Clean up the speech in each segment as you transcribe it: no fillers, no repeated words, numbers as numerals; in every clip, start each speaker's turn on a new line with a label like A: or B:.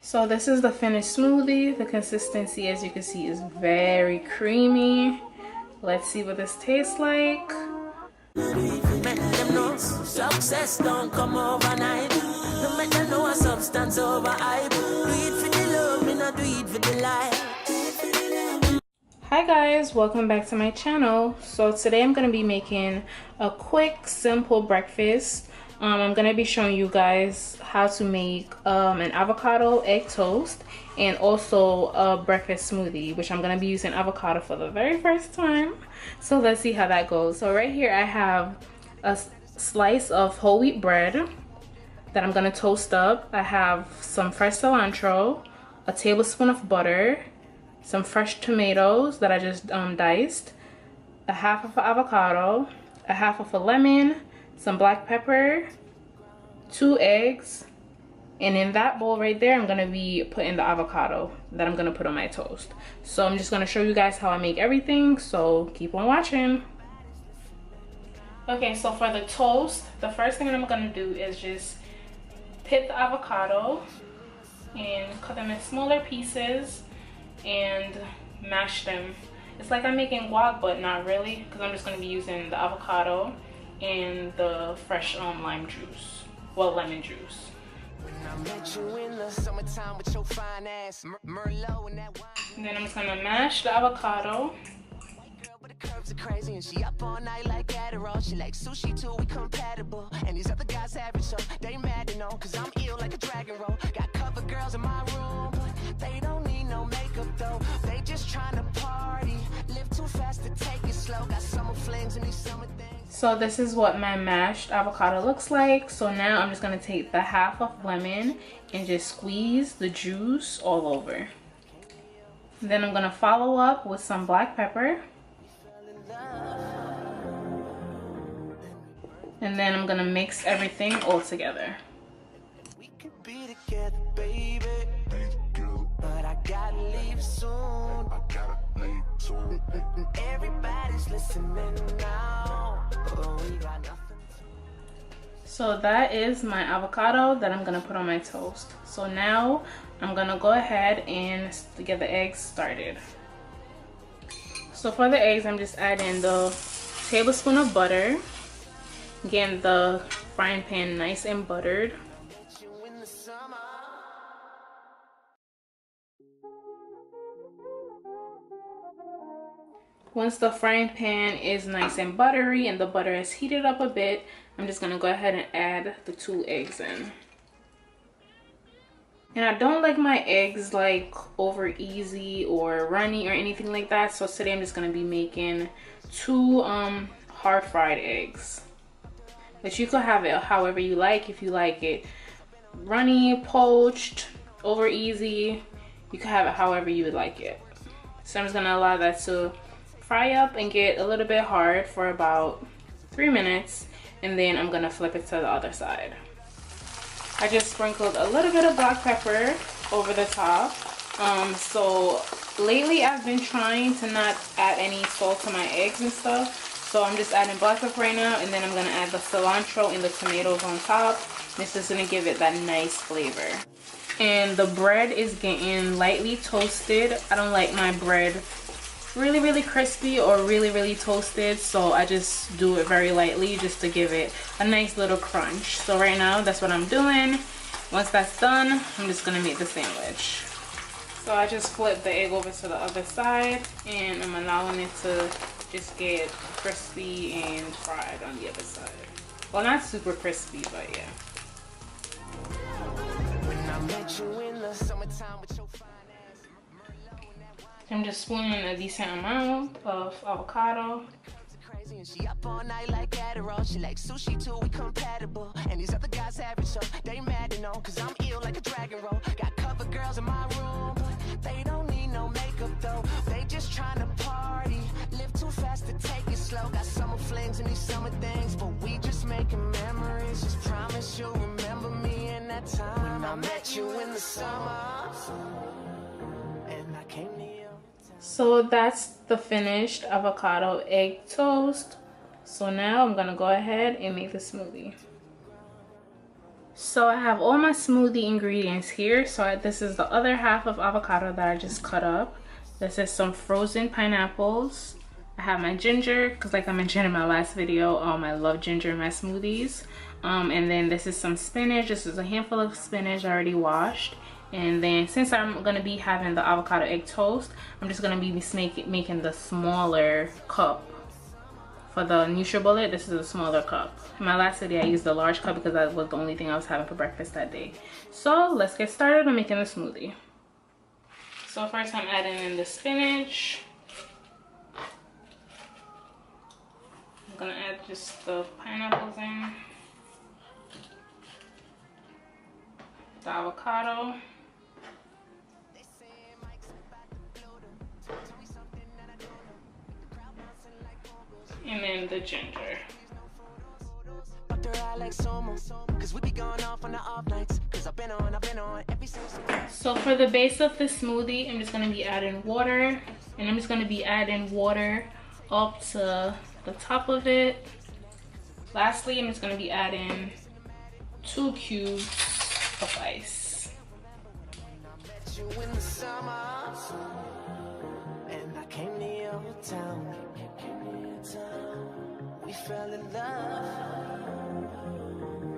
A: So this is the finished smoothie. The consistency, as you can see, is very creamy. Let's see what this tastes like.
B: Make them know success don't come overnight. No make them know a substance over hype. Do it for the love, me not do it for the life.
A: Hi guys, welcome back to my channel. So today I'm going to be making a quick, simple breakfast. I'm going to be showing you guys how to make an avocado egg toast and also a breakfast smoothie, which I'm going to be using avocado for the very first time. So let's see how that goes. So right here I have a slice of whole wheat bread that I'm going to toast up. I have some fresh cilantro, a tablespoon of butter, some fresh tomatoes that I just diced, a half of an avocado, a half of a lemon, some black pepper, 2 eggs, and in that bowl right there I'm gonna be putting the avocado that I'm gonna put on my toast. So I'm just gonna show you guys how I make everything, so keep on watching. Okay, so for the toast, the first thing I'm gonna do is just pit the avocado and cut them in smaller pieces and mash them. It's like I'm making guac, but not really, because I'm just going to be using the avocado and the fresh lime juice, well, lemon juice. And then I'm just going to mash the avocado.
B: Curves are crazy and she up all night like Adderall. She like sushi too, we compatible. And these other guys average, so they mad to know, cause I'm ill like a dragon roll. Got cover girls in my room, but they don't need no makeup though. They just trying to party, live too fast to take it slow. Got summer flings and these summer things.
A: So this is what my mashed avocado looks like. So now I'm just gonna take the half of lemon and just squeeze the juice all over. Then I'm gonna follow up with some black pepper. And then I'm gonna mix everything all together.
B: We could be together, baby, but I gotta leave soon. Everybody's listening now, but we got nothing.
A: So that is my avocado that I'm gonna put on my toast. So now I'm gonna go ahead and get the eggs started. So for the eggs, I'm just adding the tablespoon of butter. Getting the frying pan nice and buttered. Once the frying pan is nice and buttery and the butter is heated up a bit, I'm just gonna go ahead and add the 2 eggs in. And I don't like my eggs like over easy or runny or anything like that, so today I'm just gonna be making 2 hard fried eggs. But you could have it however you like. If you like it runny, poached, over easy, you could have it however you would like it. So I'm just gonna allow that to fry up and get a little bit hard for about 3 minutes, and then I'm gonna flip it to the other side. I just sprinkled a little bit of black pepper over the top. So lately I've been trying to not add any salt to my eggs and stuff. So I'm just adding black pepper right now, and then I'm gonna add the cilantro and the tomatoes on top. This is gonna give it that nice flavor. And the bread is getting lightly toasted. I don't like my bread really crispy or really toasted, so I just do it very lightly just to give it a nice little crunch. So right now that's what I'm doing. Once that's done, I'm just gonna make the sandwich. So I just flipped the egg over to the other side, and I'm allowing it to just get crispy and fried on the other side. Well, not super crispy, but yeah. I'm just spooning a decent amount of avocado.
B: She up all night like Adderall. She like sushi too, we compatible. And these other guys average, so they mad to know, cause I'm ill like a dragon roll. Got cover girls in my room, but they don't need no makeup though. They just trying to party, live too fast to take it slow. Got summer flings and these summer things, but we just making memories. Just promise you'll remember me in that time when I met you in the summer, and I came to you.
A: So that's the finished avocado egg toast. So now I'm gonna go ahead and make the smoothie. So I have all my smoothie ingredients here. So this is the other half of avocado that I just cut up. This is some frozen pineapples. I have my ginger, because like I mentioned in my last video, I love ginger in my smoothies. And then this is some spinach. This is a handful of spinach already washed. And then since I'm going to be having the avocado egg toast, I'm just going to be making the smaller cup. For the NutriBullet, this is a smaller cup. In my last video, I used the large cup because that was the only thing I was having for breakfast that day. So let's get started on making the smoothie. So first I'm adding in the spinach. I'm gonna add just the pineapples in. The avocado. And then the ginger. So for the base of the smoothie, I'm just going to be adding water. And I'm just going to be adding water up to the top of it. Lastly, I'm just going to be adding 2 cubes of ice. We fell in love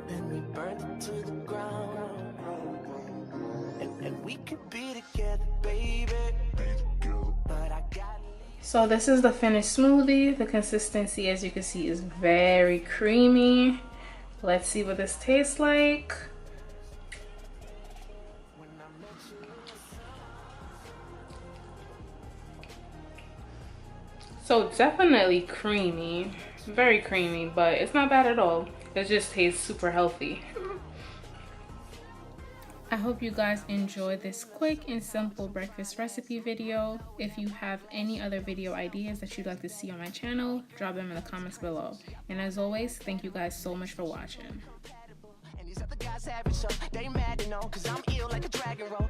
A: and we burned it to the ground, and we could be together, baby. But I got. So this is the finished smoothie. The consistency, as you can see, is very creamy. Let's see what this tastes like. So definitely creamy, very creamy, but it's not bad at all. It just tastes super healthy. I hope you guys enjoyed this quick and simple breakfast recipe video. If you have any other video ideas that you'd like to see on my channel, drop them in the comments below. And as always, thank you guys so much for watching. These other guys have it, so they mad and all, 'cause I'm ill like a dragon roll.